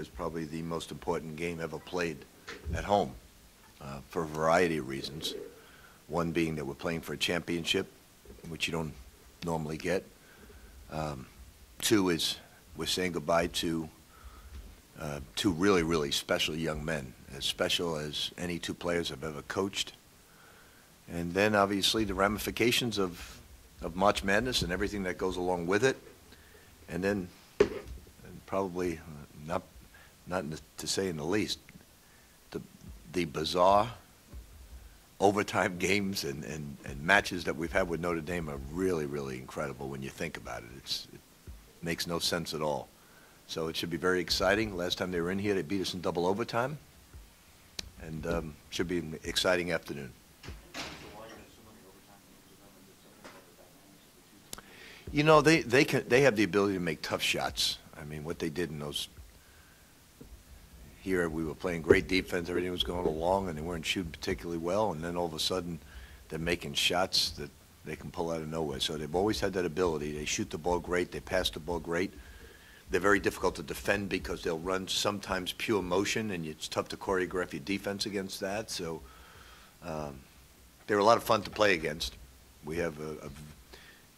is probably the most important game ever played at home for a variety of reasons. One being that we're playing for a championship, which you don't normally get. Two is we're saying goodbye to two really, really special young men, as special as any two players I've ever coached. And then obviously the ramifications of March Madness and everything that goes along with it. And then probably not to say in the least, the bizarre overtime games and matches that we've had with Notre Dame are really, really incredible when you think about it. It makes no sense at all. So it should be very exciting. Last time they were in here, they beat us in double overtime. And should be an exciting afternoon. You know, they have the ability to make tough shots. I mean, what they did in those, here we were playing great defense, everything was going along, and they weren't shooting particularly well, and then all of a sudden they're making shots that they can pull out of nowhere. So they've always had that ability. They shoot the ball great, they pass the ball great. They're very difficult to defend because they'll run sometimes pure motion, and it's tough to choreograph your defense against that. So they're a lot of fun to play against. We have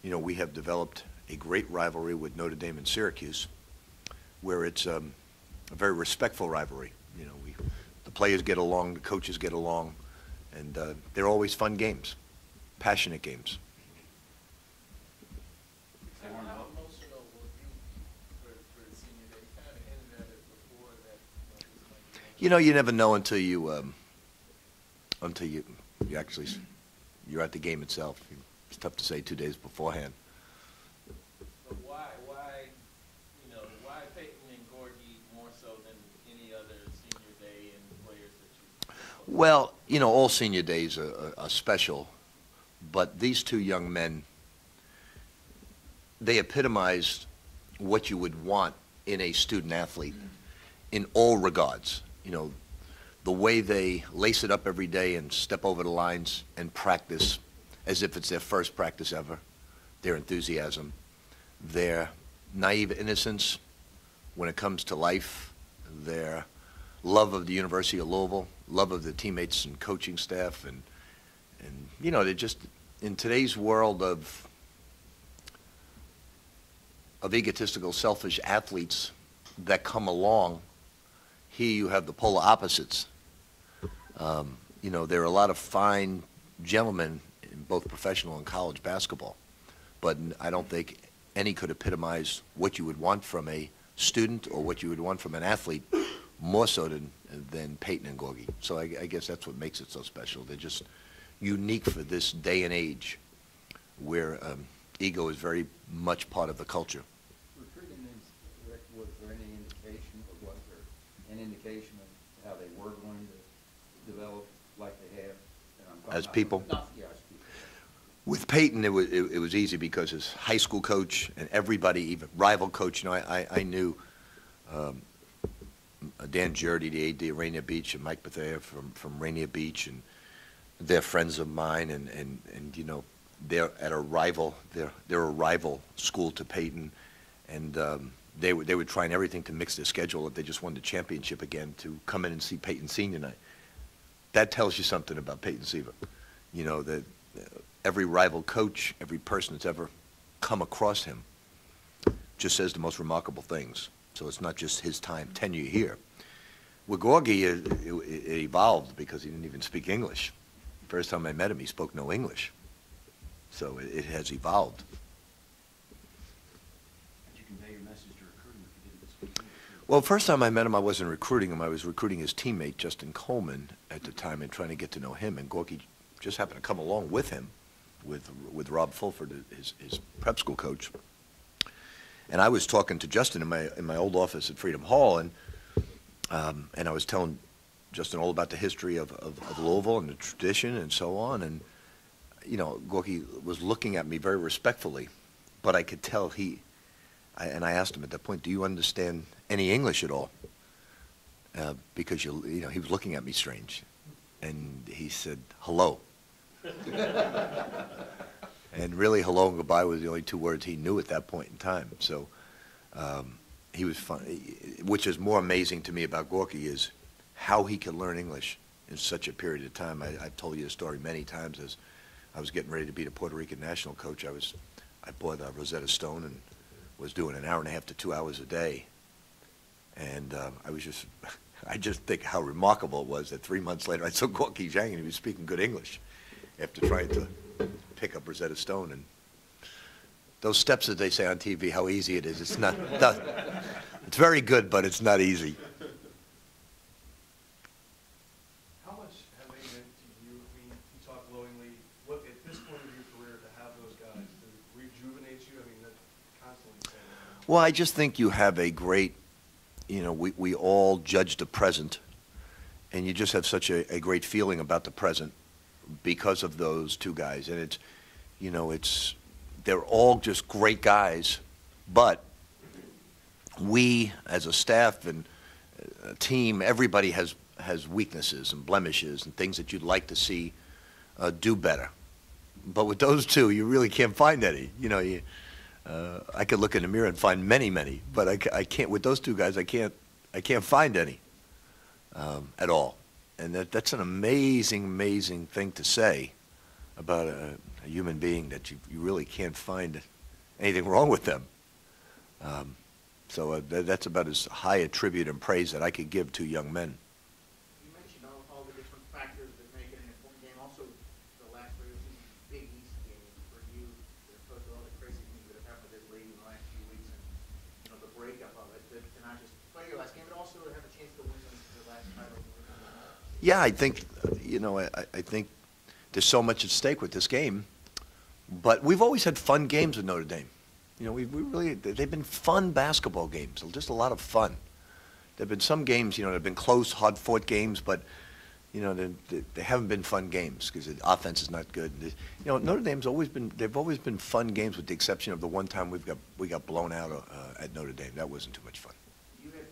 we have developed a great rivalry with Notre Dame and Syracuse, where it's a very respectful rivalry. You know, the players get along, the coaches get along, and they're always fun games, passionate games. You know, you never know until you're at the game itself. It's tough to say 2 days beforehand. But why Peyton and Gorgui more so than any other senior day and players that you? Well, you know, all senior days are special, but these two young men, they epitomized what you would want in a student athlete in all regards. You know, the way they lace it up every day and step over the lines and practice as if it's their first practice ever, their enthusiasm, their naive innocence when it comes to life, their love of the University of Louisville, love of the teammates and coaching staff, and you know, they're just, in today's world of egotistical, selfish athletes that come along, here you have the polar opposites. You know, there are a lot of fine gentlemen in both professional and college basketball, but I don't think any could epitomize what you would want from a student or what you would want from an athlete more so than Peyton and Gorgui. So I guess that's what makes it so special. They're just unique for this day and age where ego is very much part of the culture. Was there any indication, or was there an indication of how they were going to develop like they have? As people? Yeah, as people. With Peyton, it was easy because his high school coach and everybody, even rival coach, you know, I knew Dan Jurdy, the AD at Rainier Beach, and Mike Bethea from Rainier Beach, and they're friends of mine, and you know, they're at a rival, they're a rival school to Peyton, and they were trying everything to mix their schedule if they just won the championship again to come in and see Peyton senior night. That tells you something about Peyton Siva. You know, that every rival coach, every person that's ever come across him just says the most remarkable things. So it's not just his tenure here. With Gorgui, it evolved because he didn't even speak English. First time I met him, he spoke no English. So it has evolved. Did you convey your message to recruiting if you didn't speak English? Well, first time I met him, I wasn't recruiting him. I was recruiting his teammate, Justin Coleman, at the time and trying to get to know him. And Gorgui just happened to come along with him, with Rob Fulford, his prep school coach. And I was talking to Justin in my old office at Freedom Hall, and I was telling Justin all about the history of Louisville and the tradition and so on. And you know, Gorgui was looking at me very respectfully, but I could tell and I asked him at that point, "Do you understand any English at all?" Because you know, he was looking at me strange, and he said, "Hello." And really, hello and goodbye was the only two words he knew at that point in time. So he was fun. Which is more amazing to me about Gorgui is how he could learn English in such a period of time. I've told you the story many times. As I was getting ready to be the Puerto Rican national coach, I bought a Rosetta Stone and was doing an hour and a half to 2 hours a day. And I just think how remarkable it was that 3 months later I saw Gorgui Dieng and he was speaking good English after trying to pick up Rosetta Stone. And those steps that they say on TV, how easy it is, it's not it's very good, but it's not easy. How much have they meant to you? I mean, you talk glowingly. What, at this point of your career, to have those guys to rejuvenate you? I mean, that's constantly saying that. Well, I just think you have a great, we all judge the present, and you just have such a great feeling about the present because of those two guys. And they're all just great guys, but we as a staff and a team, everybody has weaknesses and blemishes and things that you'd like to see do better. But with those two, you really can't find any. I could look in the mirror and find many, but I can't. With those two guys, I can't find any at all. And that's an amazing thing to say about a human being, that you really can't find anything wrong with them. So that's about as high a tribute and praise that I could give to young men. You mentioned all the different factors that make it an important game. Also, the last regular season Big East game for you, as opposed to all the crazy things that have happened with this league in the last few weeks, and the breakup of it, to not just play your last game, but also to have a chance to win the last title. Yeah, I think I think there's so much at stake with this game, but we've always had fun games with Notre Dame. They've been fun basketball games, just a lot of fun. There've been some games, that have been close, hard-fought games, but, they haven't been fun games because the offense is not good. Notre Dame's they've always been fun games with the exception of the one time we got blown out at Notre Dame. That wasn't too much fun. You had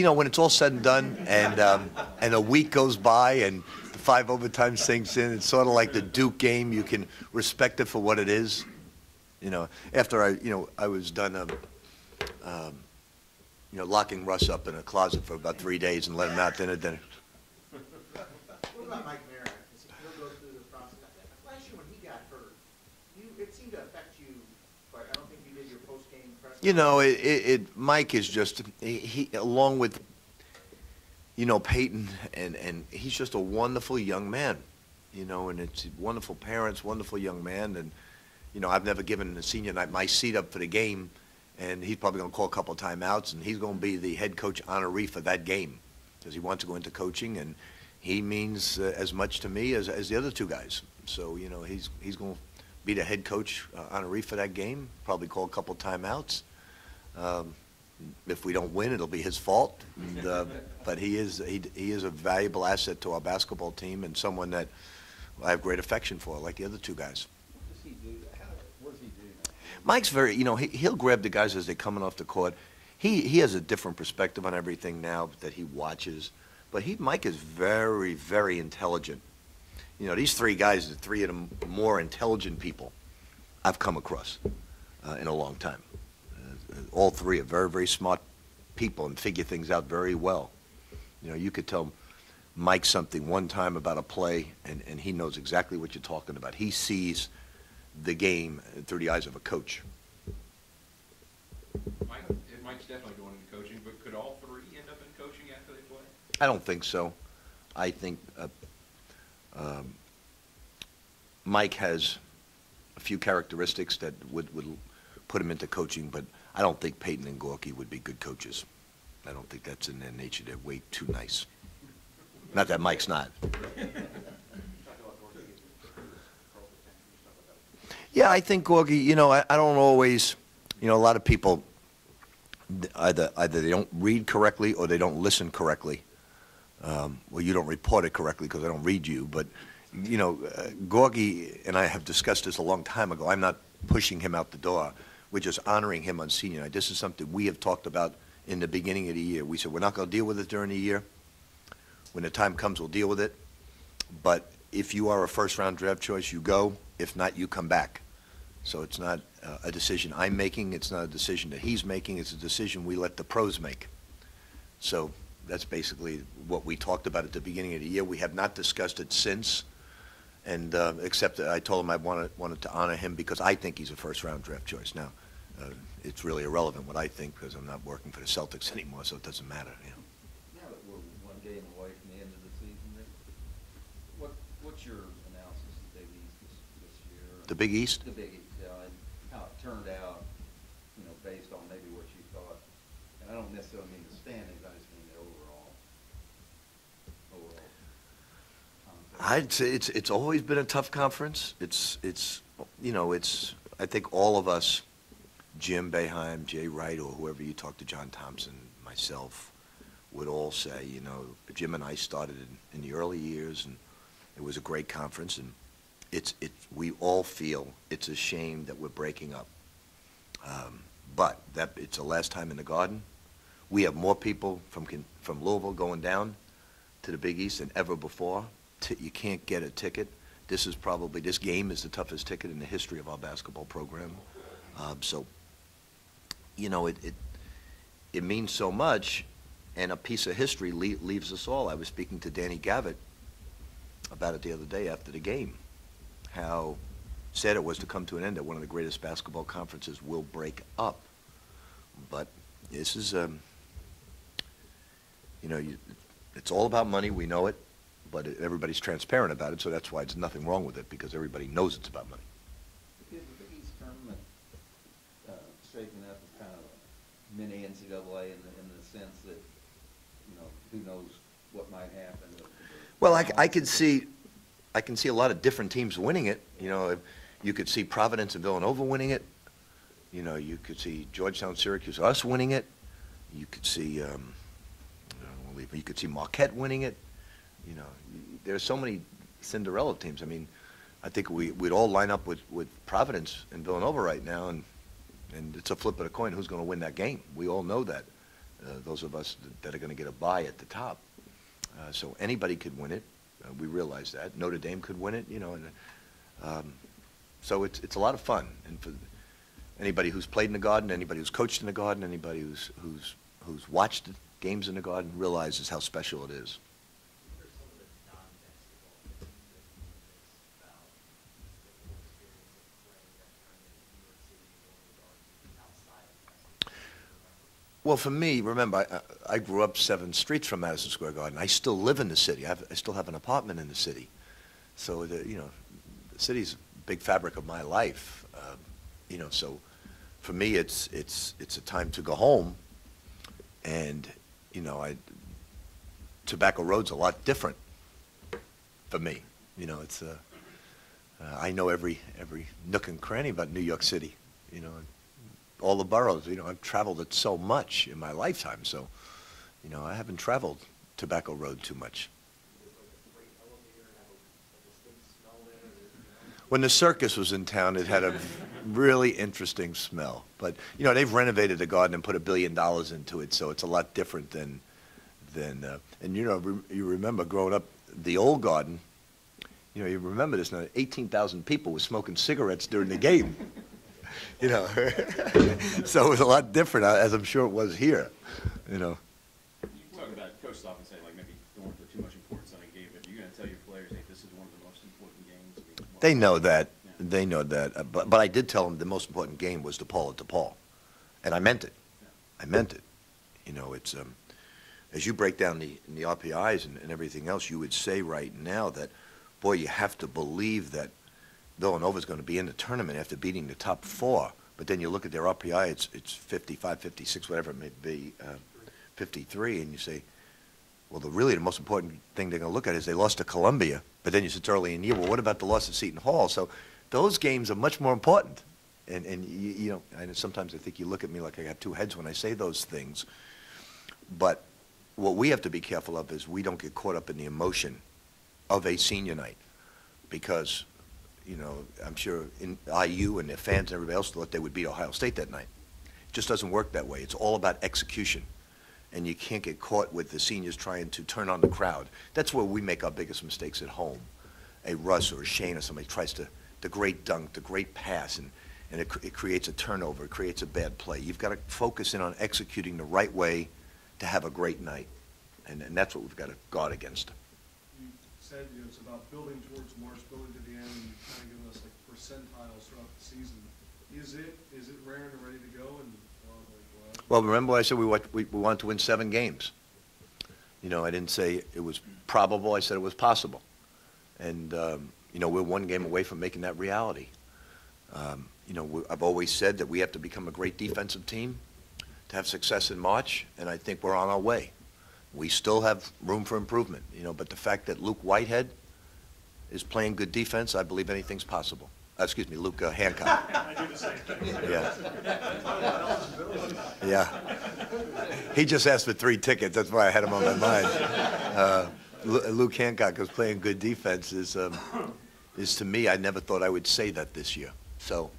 fun? When it's all said and done and a week goes by and the 5 overtime sinks in, it's sort of like the Duke game. You can respect it for what it is. After I was done, locking Russ up in a closet for about 3 days and let him out dinner. What about Mike Marra? He'll go through the process. Last year when he got hurt, it seemed to affect you, but I don't think you did your post-game press. Mike is just, he along with, Peyton, and he's just a wonderful young man, and it's wonderful parents, wonderful young man, and, I've never given the senior night my seat up for the game, and he's probably going to call a couple of timeouts, and he's going to be the head coach honoree for that game because he wants to go into coaching, and he means as much to me as the other two guys. So, he's going to be the head coach honoree for that game, probably call a couple of timeouts. If we don't win, it'll be his fault. But he is a valuable asset to our basketball team and someone that I have great affection for, like the other two guys. What does he do? What does he do now? Mike's very, he'll grab the guys as they're coming off the court. He has a different perspective on everything now that he watches. But Mike is very, very intelligent. These three guys are three of the more intelligent people I've come across in a long time. All three are very, very smart people and figure things out very well. You could tell Mike something one time about a play, and he knows exactly what you're talking about. He sees the game through the eyes of a coach. Mike's definitely going into coaching, but could all three end up in coaching after they play? I don't think so. I think Mike has a few characteristics that would put him into coaching, but I don't think Peyton and Gorgui would be good coaches. I don't think that's in their nature. They're way too nice. Not that Mike's not. Yeah, I think Gorgui, I don't always, a lot of people either they don't read correctly or they don't listen correctly. Well, you don't report it correctly because I don't read you, but, Gorgui and I have discussed this a long time ago. I'm not pushing him out the door. We're just honoring him on senior night. This is something we have talked about in the beginning of the year. We said we're not going to deal with it during the year. When the time comes, we'll deal with it. But if you are a first-round draft choice, you go. If not, you come back. So it's not a decision I'm making, it's not a decision that he's making, it's a decision we let the pros make. So that's basically what we talked about at the beginning of the year. We have not discussed it since, and except that I told him I wanted to honor him because I think he's a first-round draft choice. Now, it's really irrelevant what I think because I'm not working for the Celtics anymore, so it doesn't matter. You know. Now that we're one game away from the end of the season, Rick, what's your analysis of the Big East this year? The Big East? The Big East, yeah, and how it turned out, you know, based on maybe what you thought. And I don't necessarily mean the standings, I just mean the overall. I'd say it's always been a tough conference. It's you know, I think all of us, Jim Boeheim, Jay Wright, or whoever you talk to, John Thompson, myself, would all say, you know, Jim and I started in the early years, and it was a great conference, and we all feel it's a shame that we're breaking up. But it's the last time in the Garden. We have more people from Louisville going down to the Big East than ever before. You can't get a ticket. This game is the toughest ticket in the history of our basketball program. So, you know, it means so much, and a piece of history leaves us all. I was speaking to Danny Gavitt about it the other day after the game, how sad it was to come to an end that one of the greatest basketball conferences will break up. But this is, you know, it's all about money. We know it. But everybody's transparent about it, so that's why there's nothing wrong with it, because everybody knows it's about money. Is the Big East tournament shaping up as kind of a mini NCAA in the sense that, you know, who knows what might happen? Well, I can see a lot of different teams winning it. You know, you could see Providence and Villanova winning it. You know, you could see Georgetown, Syracuse, us winning it. You could see Marquette winning it. You know, there's so many Cinderella teams. I mean, I think we'd all line up with Providence and Villanova right now, and it's a flip of a coin who's going to win that game. We all know that. Those of us that are going to get a bye at the top. So anybody could win it. We realize that. Notre Dame could win it. You know, and so it's a lot of fun. And for anybody who's played in the Garden, anybody who's coached in the Garden, anybody who's watched games in the Garden realizes how special it is. Well, for me, remember, I grew up 7 streets from Madison Square Garden. I still live in the city. I still have an apartment in the city. So, you know, the city's a big fabric of my life. You know, so for me, it's a time to go home. And, you know, Tobacco Road's a lot different for me. You know, it's I know every nook and cranny about New York City. You know. All the boroughs, you know, I've traveled it so much in my lifetime, so, you know, I haven't traveled Tobacco Road too much. When the circus was in town, it had a really interesting smell. But, you know, they've renovated the Garden and put $1 billion into it, so it's a lot different than and, you know, you remember growing up, the old Garden, you know, you remember this now, 18,000 people were smoking cigarettes during the game. You know, so it was a lot different, as I'm sure it was here, you know. You talk about, coaches often say, like, maybe don't put too much importance on a game, but you're going to tell your players, hey, this is one of the most important games. I mean, they know that. Yeah. They know that. But I did tell them the most important game was DePaul at DePaul. And I meant it. Yeah. I meant it. You know, it's, as you break down the RPIs and everything else, you would say right now that, boy, you have to believe that Villanova's going to be in the tournament after beating the top 4. But then you look at their RPI, it's 55, 56, whatever it may be, 53, and you say, well, the most important thing they're going to look at is they lost to Columbia. But then you said it's early in the year, well, what about the loss at Seton Hall? So those games are much more important. And you know, and sometimes I think you look at me like I got 2 heads when I say those things. But what we have to be careful of is we don't get caught up in the emotion of a senior night, because you know, I'm sure IU and their fans and everybody else thought they would beat Ohio State that night. It just doesn't work that way. It's all about execution. And you can't get caught with the seniors trying to turn on the crowd. That's where we make our biggest mistakes at home. A Russ or a Shane or somebody tries the great dunk, the great pass, and and it creates a turnover, it creates a bad play. You've got to focus in on executing the right way to have a great night, and that's what we've got to guard against. You said, you know, it's about building towards March, building to the end, and you've kind of given us like percentiles throughout the season. Is it rare and ready to go? And Well, remember I said we wanted to win 7 games. You know, I didn't say it was probable, I said it was possible. And, you know, we're 1 game away from making that reality. You know, I've always said that we have to become a great defensive team to have success in March, and I think we're on our way. We still have room for improvement, you know, but the fact that Luke Whitehead is playing good defense, I believe anything's possible. Excuse me, Luke Hancock. I do the same thing. Yeah. Yeah. He just asked for 3 tickets. That's why I had him on my mind. Luke Hancock is playing good defense is to me, I never thought I would say that this year. So.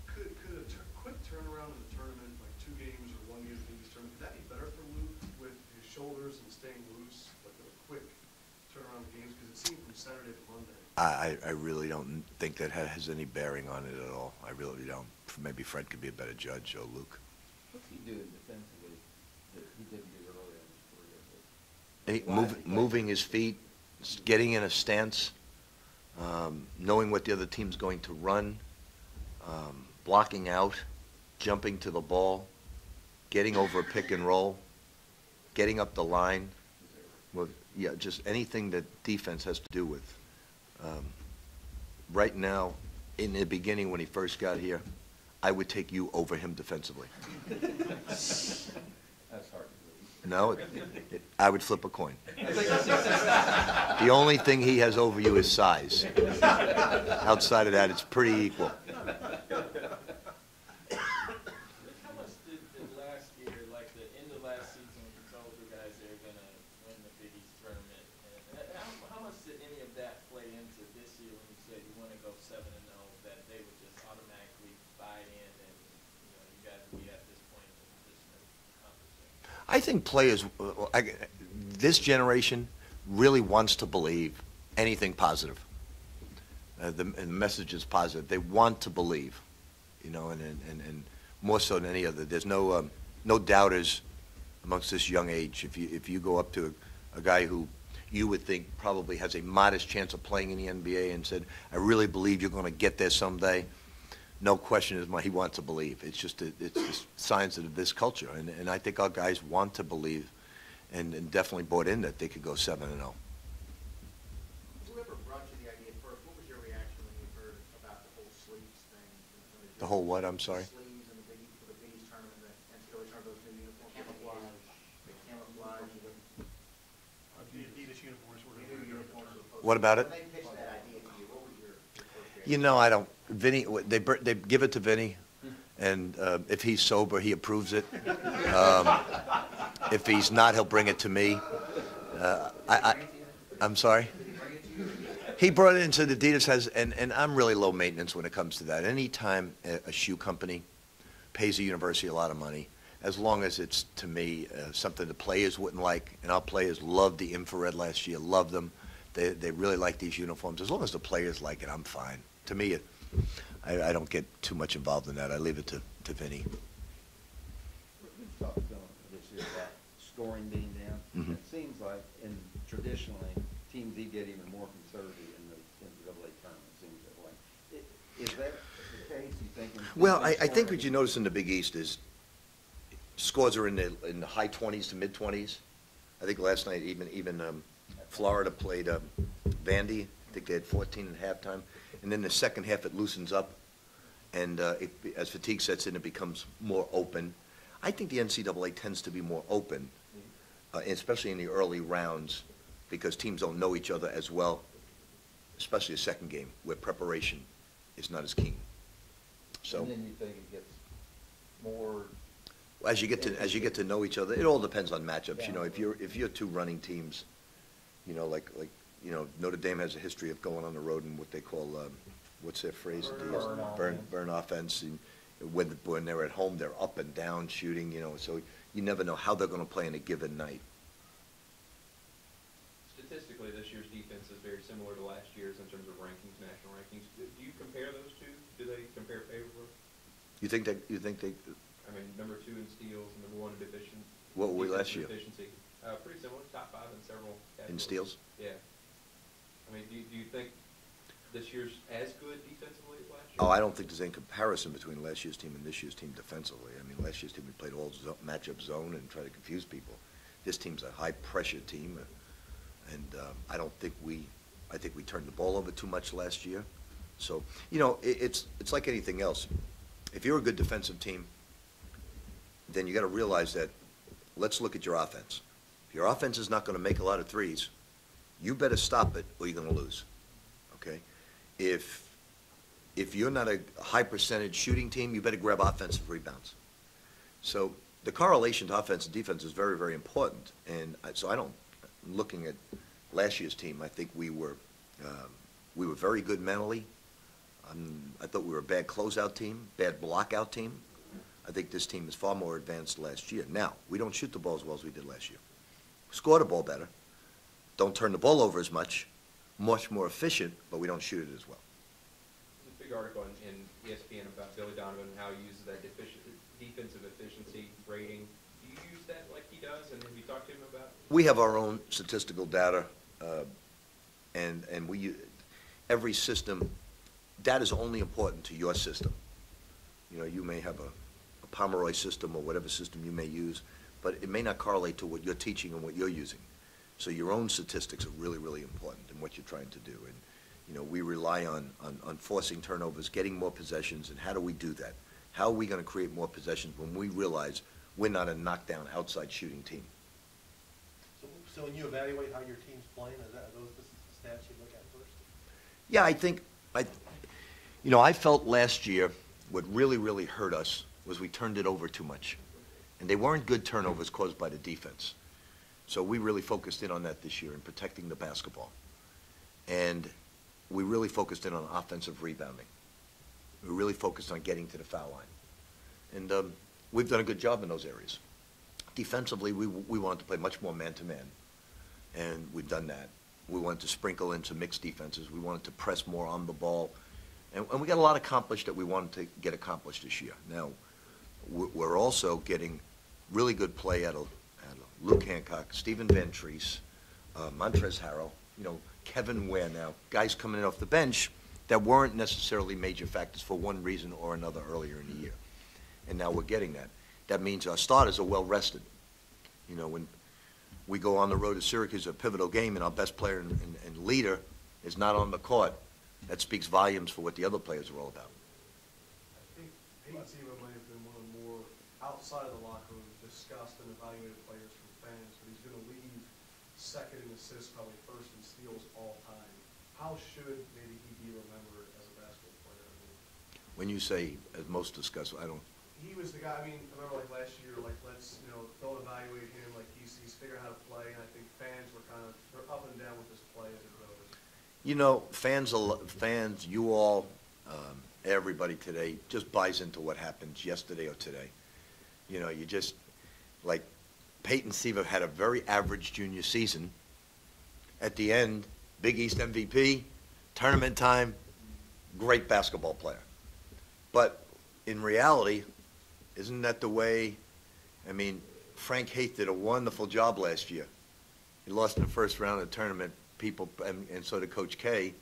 Could a quick turnaround in the tournament, like 2 games or 1 game in the East tournament, could that be better for Luke with his shoulders and staying loose, like a quick turnaround of games? Because it seemed from Saturday to Monday. I really don't think that has any bearing on it at all. I really don't. Maybe Fred could be a better judge, or Luke. What's he doing defensively that he didn't do earlier in his career? Moving his feet, getting in a stance, knowing what the other team's going to run, blocking out, jumping to the ball, getting over a pick and roll, getting up the line. Well, yeah, just anything that defense has to do with. Right now, in the beginning when he first got here, I would take you over him defensively. That's hard to believe. No, I would flip a coin. The only thing he has over you is size. Outside of that, it's pretty equal. How much did last year, like the end of last season, when you told the guys they were going to win the Big East tournament, and how much did any of that play into this year when you said you want to go 7-0, that they would just automatically buy in and, you know, you guys would be at this point in the position of accomplishing? I think players, this generation really wants to believe anything positive. The message is positive. They want to believe, you know, and more so than any other. There's no doubters amongst this young age. If you go up to a guy who you would think probably has a modest chance of playing in the NBA and said, I really believe you're going to get there someday, no question is he wants to believe. It's just signs of this culture, and I think our guys want to believe, and definitely bought in that they could go 7-0. Whoever brought you the idea first, what was your reaction when you heard about the whole sleeves thing? The whole what? I'm sorry. Sleeves and for the Big East tournament, the NCAA tournament, those new uniforms. Camouflage. The camouflage. The Adidas uniforms were The new uniforms were supposed to- What about it? When they pitched that idea to you, what was your first reaction? You know, I don't. Vinny, they give it to Vinny, and if he's sober, he approves it. If he's not, he'll bring it to me. I'm sorry? He brought it into the Adidas has, and I'm really low maintenance when it comes to that. Anytime a shoe company pays a university a lot of money, as long as it's, to me, something the players wouldn't like, and our players loved the infrared last year, loved them. They really like these uniforms. As long as the players like it, I'm fine. To me, I don't get too much involved in that. I leave it to Vinny. We've talked this year about scoring being down. Mhm. It seems like, traditionally, teams get even more conservative in the NCAA tournament, it seems that way. Is that the case, you think? Well, I think what you notice in the Big East is scores are in the high 20s to mid 20s. I think last night even Florida played Vandy. I think they had 14 at halftime. And then the second half it loosens up, and as fatigue sets in, it becomes more open. I think the NCAA tends to be more open, especially in the early rounds, because teams don't know each other as well, especially a second game where preparation is not as keen. So And then you think it gets more. as you get to know each other, it all depends on matchups. You know, if you're 2 running teams, you know, like you know, Notre Dame has a history of going on the road and what they call what's their phrase? Burn offense. And when they're at home, they're up and down shooting. You know, so you never know how they're going to play in a given night. Statistically, this year's defense is very similar to last year's in terms of rankings, national rankings. Do you compare those two? Do they compare favorably? You think they, I mean, number 2 in steals, and number 1 in division. what were we last year? Efficiency. Pretty similar, top 5 in several categories. In steals? Yeah. I mean, do you think this year's as good defensively as last year? Oh, I don't think there's any comparison between last year's team and this year's team defensively. I mean, last year's team, we played all matchup zone and try to confuse people. This team's a high-pressure team, and I think we turned the ball over too much last year. So, you know, it's like anything else. If you're a good defensive team, then you got to realize that, let's look at your offense. If your offense is not going to make a lot of threes, you better stop it or you're going to lose, okay? If you're not a high-percentage shooting team, you better grab offensive rebounds. So the correlation to offense and defense is very, very important. And looking at last year's team, I think we were very good mentally. I thought we were a bad closeout team, bad blockout team. I think this team is far more advanced last year. Now, we don't shoot the ball as well as we did last year. We score the ball better. Don't turn the ball over as much. Much more efficient, but we don't shoot it as well. There's a big article in ESPN about Billy Donovan and how he uses that defensive efficiency rating. Do you use that like he does, and have you talked to him about it? We have our own statistical data, and every system, data is only important to your system. You know, you may have a Pomeroy system or whatever system you may use, but it may not correlate to what you're teaching and what you're using. So your own statistics are really, really important in what you're trying to do. And, you know, we rely on forcing turnovers, getting more possessions, and how do we do that? How are we going to create more possessions when we realize we're not a knockdown outside shooting team? So when you evaluate how your team's playing, are those the stats you look at first? Yeah, I felt last year what really, really hurt us was we turned it over too much. And they weren't good turnovers caused by the defense. So we really focused in on that this year in protecting the basketball. And we really focused in on offensive rebounding. We really focused on getting to the foul line. And we've done a good job in those areas. Defensively, we wanted to play much more man-to-man, and we've done that. We wanted to sprinkle in some mixed defenses. We wanted to press more on the ball. And we got a lot accomplished that we wanted to get accomplished this year. Now, we're also getting really good play out of Luke Hancock, Stephen Van Treese, Montrezl Harrell, you know, Kevin Ware now, guys coming in off the bench that weren't necessarily major factors for one reason or another earlier in the year. And now we're getting that. That means our starters are well rested. You know, when we go on the road to Syracuse, a pivotal game, and our best player and leader is not on the court, that speaks volumes for what the other players are all about. I think Peyton Siva might have been one of the more outside of the locker room discussed and evaluated players from fans, but he's going to leave second in assists, probably first in steals all time. How should maybe he be remembered as a basketball player? I mean, When you say as most discussed, I don't. he was the guy. I mean, I remember like last year, like don't evaluate him. Like he's figured out how to play, and I think fans were they're up and down with his play as it goes. You know, fans, you all, everybody today just buys into what happened yesterday or today. You know, you just, like, Peyton Siva had a very average junior season. At the end, Big East MVP, tournament time, great basketball player. But in reality, isn't that the way, I mean, Frank Haith did a wonderful job last year. He lost in the first round of the tournament. People, and so did Coach K,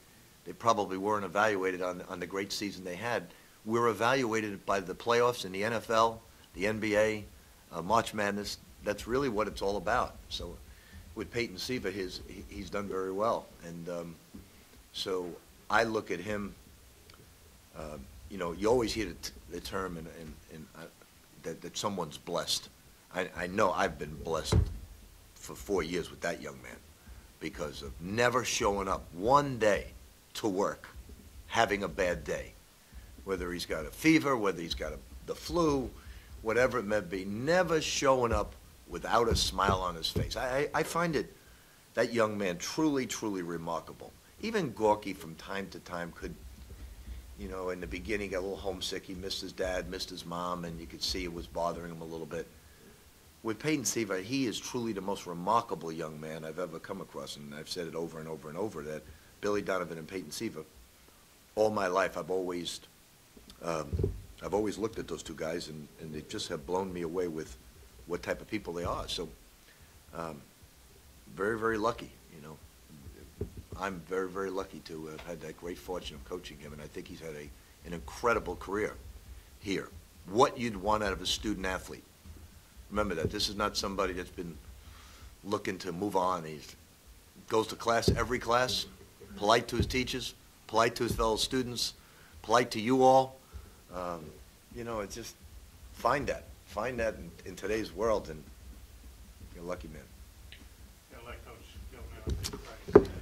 they probably weren't evaluated on the great season they had. We're evaluated by the playoffs in the NFL, the NBA, March Madness. That's really what it's all about. So with Peyton Siva, he's done very well. And so I look at him, you know, you always hear the term that someone's blessed. I know I've been blessed for 4 years with that young man, because of never showing up one day to work, having a bad day. Whether he's got a fever, whether he's got the flu, whatever it may be, never showing up without a smile on his face. I find that young man truly, truly remarkable. Even Gorgui from time to time could, you know, in the beginning got a little homesick. He missed his dad, missed his mom, and you could see it was bothering him a little bit. With Peyton Siva, he is truly the most remarkable young man I've ever come across, and I've said it over and over and over that Billy Donovan and Peyton Siva, all my life I've always I've always looked at those two guys, and they just have blown me away with what type of people they are. So, very, very lucky, you know. I'm very, very lucky to have had that great fortune of coaching him, and I think he's had an incredible career here. What you'd want out of a student athlete. Remember that. This is not somebody that's been looking to move on. He goes to class, every class, polite to his teachers, polite to his fellow students, polite to you all. You know, it's just, find that in today's world, and you're a lucky man. Yeah, like Coach Gilman, I think, practice.